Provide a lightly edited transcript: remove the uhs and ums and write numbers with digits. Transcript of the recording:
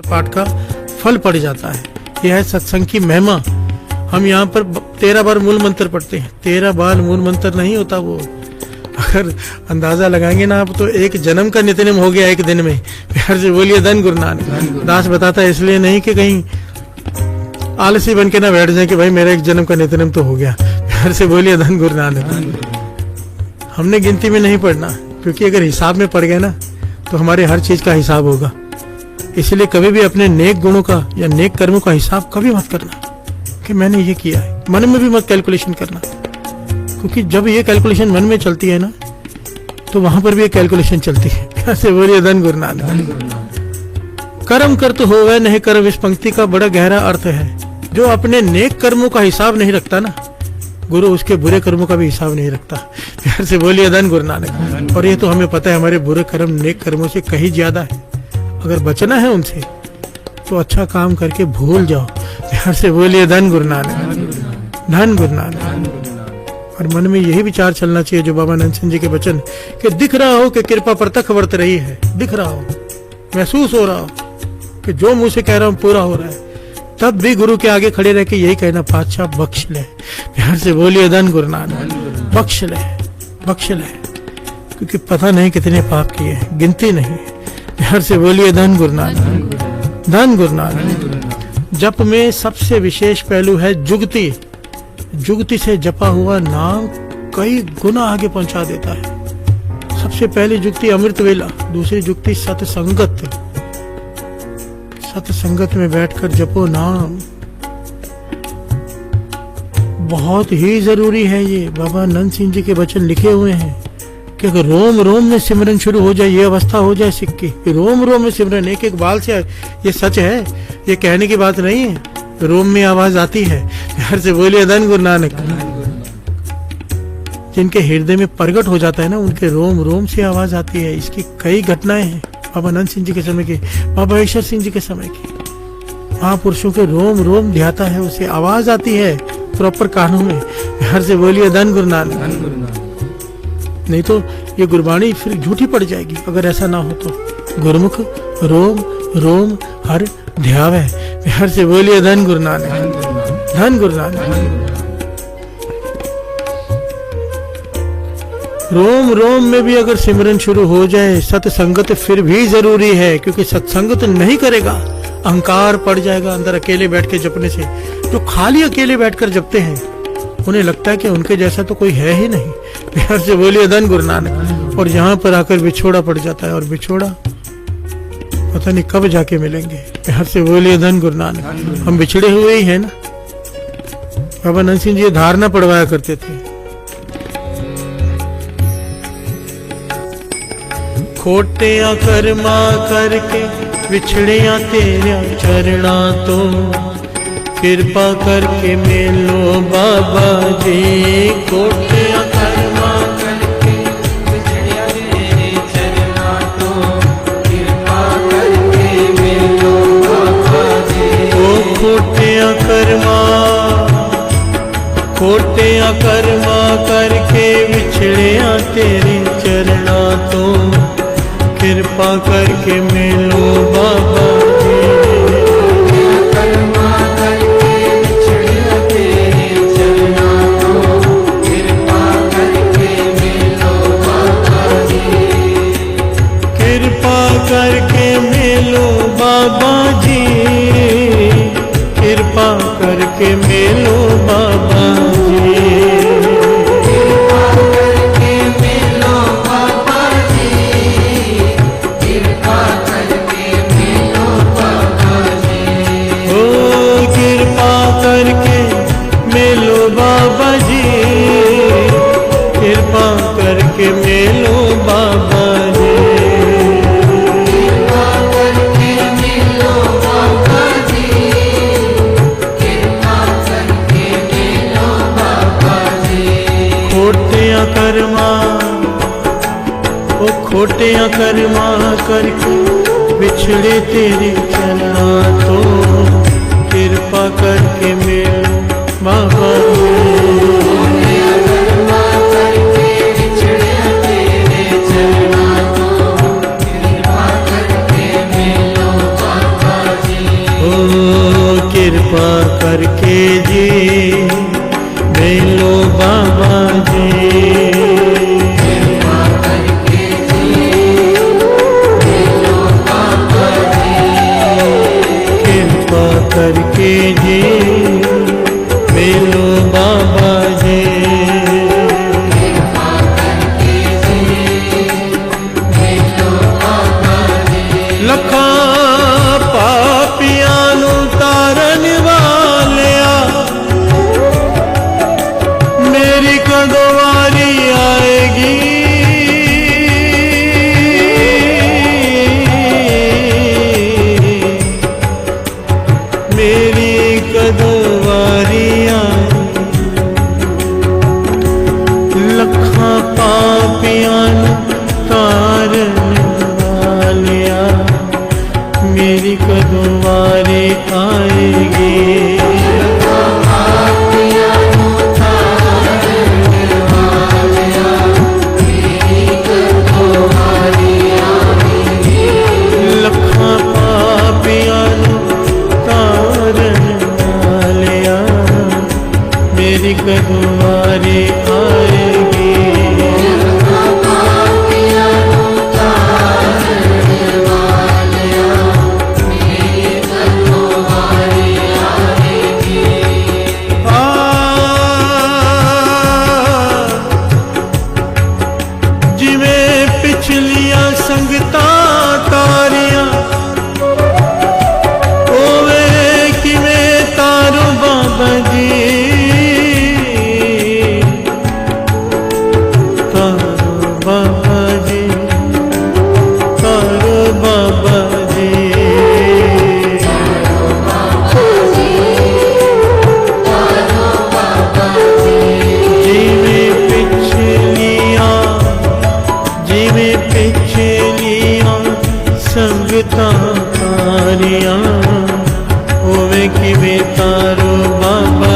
पाठ का फल पड़ जाता है। यह है सत्संग की महिमा। हम यहाँ पर 13 बार मूल मंत्र पढ़ते हैं, 13 बार मूल मंत्र नहीं होता वो। अगर अंदाजा लगाएंगे ना आप तो एक जन्म का नित्यनेम हो गया एक दिन में। प्यार से बोलिए धन गुरु नानक। दास बताता है इसलिए नहीं कि कहीं आलसी बन के ना बैठ जाए कि भाई मेरा एक जन्म का नित्यनेम तो हो गया। प्यार से बोलिए धन गुरु नानक। हमने गिनती में नहीं पढ़ना, क्योंकि अगर हिसाब में पड़ गए ना तो हमारे हर चीज का हिसाब होगा। इसलिए कभी भी अपने नेक गुणों का या नेक कर्मों का हिसाब कभी मत करना कि मैंने ये किया है। मन में भी मत कैलकुलेशन करना, क्योंकि जब ये कैलकुलेशन मन में चलती है ना तो वहां पर भी एक कैलकुलेशन चलती है। कैसे बोलिए धन गुरु नानक। कर्म कर तो होवे नहीं कर्म, इस पंक्ति का बड़ा गहरा अर्थ है। जो अपने नेक कर्मों का हिसाब नहीं रखता ना, गुरु उसके बुरे कर्मों का भी हिसाब नहीं रखता। प्यार से बोलिए धन गुरु नानक। और ये तो हमें पता है हमारे बुरे कर्म नेक कर्मों से कहीं ज्यादा है। अगर बचना है उनसे तो अच्छा काम करके भूल जाओ। प्यार से बोलिए धन गुरु नानक, धन गुरु नानक। और मन में यही विचार चलना चाहिए जो बाबा नंद सिंह जी के वचन कि दिख रहा हो कि कृपा प्रत्यक्ष वर्त रही है। दिख रहा हो, महसूस हो रहा हो कि जो मुंह से कह रहा हूं पूरा हो रहा है, तब भी गुरु के आगे खड़े रह के यही कहना पातशाह बख्श ले। प्यार से बोलिए धन गुरु नानक, बख्श ले, बख्श ले। क्योंकि पता नहीं कितने पाप किए, गिनती नहीं। प्यार से बोलिए धन गुरु नानक, धन गुरु नानक। जप में सबसे विशेष पहलू है जुगती। जुगती से जपा हुआ नाम कई गुना आगे पहुंचा देता है। सबसे पहली जुगती अमृत वेला, दूसरी जुगती सत्संगत। सत्संगत में बैठकर जपो नाम, बहुत ही जरूरी है। ये बाबा नंद सिंह जी के वचन लिखे हुए हैं कि अगर रोम रोम में सिमरन शुरू हो जाए, ये अवस्था हो जाए सिख की, रोम रोम में सिमरन, एक एक बाल से, ये सच है, ये कहने की बात नहीं है। रोम में आवाज आती है। प्यार से बोलिए धन गुरु नानक। जिनके हृदय में प्रगट हो जाता है ना, उनके रोम रोम से आवाज आती है। इसकी कई घटनाएं हैं बाबा नंद सिंह जी के समय की, बाबा ईश्वर सिंह जी के समय की। महापुरुषों के रोम रोम ध्याता है, उसे आवाज आती है प्रॉपर कानों में। प्यार से बोलिए धन गुरु नानक। नहीं तो ये गुरबाणी फिर झूठी पड़ जाएगी अगर ऐसा ना हो तो। गुरमुख रोम रोम हर ध्यावे। प्यार से बोलिए धन गुरु नानक, धन गुरु नानक। रोम रोम में भी अगर सिमरन शुरू हो जाए, सत्संगत फिर भी जरूरी है, क्योंकि सत्संगत नहीं करेगा अहंकार पड़ जाएगा अंदर अकेले बैठ के जपने से। जो खाली अकेले बैठकर जपते हैं उन्हें लगता है कि उनके जैसा तो कोई है ही नहीं। प्यार से बोलिए धन गुरु नानक। और यहाँ पर आकर बिछोड़ा पड़ जाता है, और बिछोड़ा पता नहीं कब जाके मिलेंगे। प्यार से बोलिए धन गुरु नानक। हम बिछड़े हुए ही है ना। बाबा नंद सिंह जी धारणा पढ़वाया करते थे, खोटिया कर्मा करके विछड़िया तेरा चरणा तो, कृपा करके मिलो बाबा जी। खोटिया कर्मा करके विछड़िया तेरे चरणा तो, कृपा करके मिलो बाबा जी। ओ खोटिया कर्मा करके विछड़िया तेरे चरणा तो, कृपा करके मिलो बाबा जी। कर्मा करके विछड़िया तेरे चरणा तो, कृपा करके मिलो बाबा जी। कृपा करके मिलो बाबा जी, कृपा करके मिलो बाबा जी। बाबा जी कृपा करके मिलो बाबा जी। कृपा करके मिलो बाबा जी, कृपा करके मिलो बाबा जी। खोटिया कर्मा, ओ खोटिया कर्मा करके बिछड़े तेरे चरणा तो, कृपा करके मिलो बाबा जी। करके जी मेलो बाबा जी, कृपा करके जी मेलो बाबा जी, कृपा करके जी मेलो बाबा जी, कृपा करके जी मेलो बाबा जी। लखा पापियां नू तारन वालिया मेरी कदों वारी आएगी, मेरी कदों वारी आएगी। लखा पापियां नू तारन वालिया मेरी कदों वारी आएगी, लखा पापियां नू तारन वालिया मेरी कदों वारी आएगी। जिवें पिछलियां संगतां तारियां ओवे किवें तारो बाबा जी, तारो बाबा जी, तारो बाबा जी, जिवें पिछलियां संगतां तारियां होवे किवें तारो बाबा